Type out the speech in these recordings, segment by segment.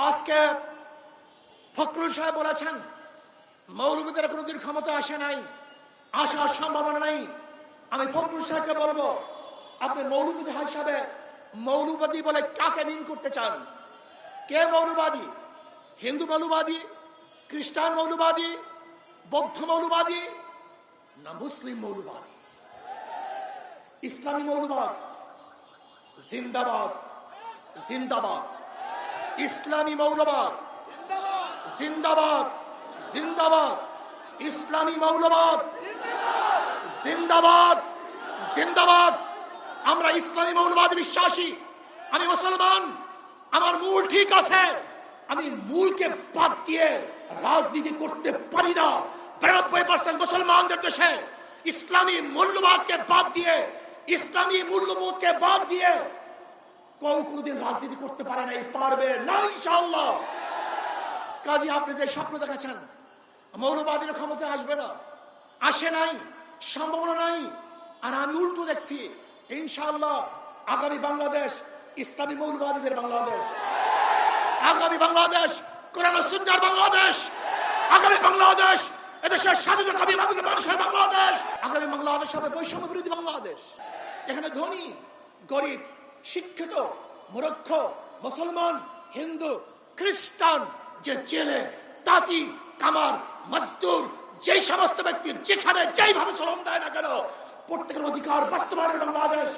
আজকে ফখরুল সাহেব বলেছেন মৌলবীদের কোনোদিন ক্ষমতা আসে নাই, আসার সম্ভাবনা নাই। আমি ফখরুল সাহেবকে বলবো, আপনি মৌলবী হিসাবে মৌলবাদী বলে কাকে মিন করতে চান? কে মৌলবাদী? হিন্দু মৌলবাদী, খ্রিস্টান মৌলবাদী, বৌদ্ধ মৌলবাদী, না মুসলিম মৌলবাদী? ইসলামী মৌলবাদ জিন্দাবাদ, জিন্দাবাদ। ইসলামী মৌলবাদ জিন্দাবাদ, জিন্দাবাদ। ইসলামী মৌলবাদ জিন্দাবাদ, জিন্দাবাদ। আমরা ইসলামী মৌলবাদ বিশ্বাসী। আমি মুসলমান, আমার মূল ঠিক আছে। আমি মূলকে বাদ দিয়ে রাজনীতি করতে পারি না। 92% মুসলমানদের দেশে ইসলামী মূল্যবাদকে বাদ দিয়ে, ইসলামী মূল্যবোধকে বাদ দিয়ে কেউ কোনোদিন রাজনীতি করতে পারে না, পারবে না ইনশাআল্লাহ। কাজী আপনি যে স্বপ্ন দেখাচ্ছেন মৌলবাদীর ক্ষমতা আসবে না, আসে নাই, সম্ভাবনা নাই। আর আমি উল্টো দেখছি, ইনশাআল্লাহ আগামী বাংলাদেশ ইসলামী মৌলবাদীদের বাংলাদেশ, আগামী বাংলাদেশ কোরআন ও সুন্নাহর বাংলাদেশ, আগামী বাংলাদেশ এদেশের স্বাধীনতাকামী মানুষের বাংলাদেশ, আগামী বাংলাদেশ হবে বৈষম্য বিরোধী বাংলাদেশ। এখানে ধনী গরিব, শিক্ষিত মূর্খ, মুসলমান, হিন্দু, খ্রিস্টান, যে জেলে, তাঁতি, কামার, মজদুর, যেই সমস্ত ব্যক্তি যেখানে যেইভাবে শ্রম দেয় না কেন, প্রত্যেকের অধিকার বাস্তবায়নের বাংলাদেশ।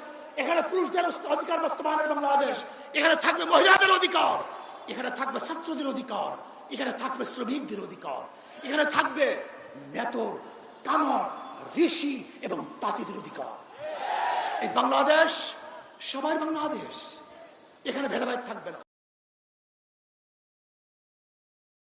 এখানে পুরুষদের অধিকার বাস্তবায়নের বাংলাদেশ। এখানে থাকবে মহিলাদের অধিকার, এখানে থাকবে ছাত্রদের অধিকার, এখানে থাকবে শ্রমিকদের অধিকার, এখানে থাকবে মেতর, কামার, ঋষি এবং তাঁতিদের অধিকার। এই বাংলাদেশ সবার বাংলাদেশ, এখানে ভেদাভেদ থাকবে না।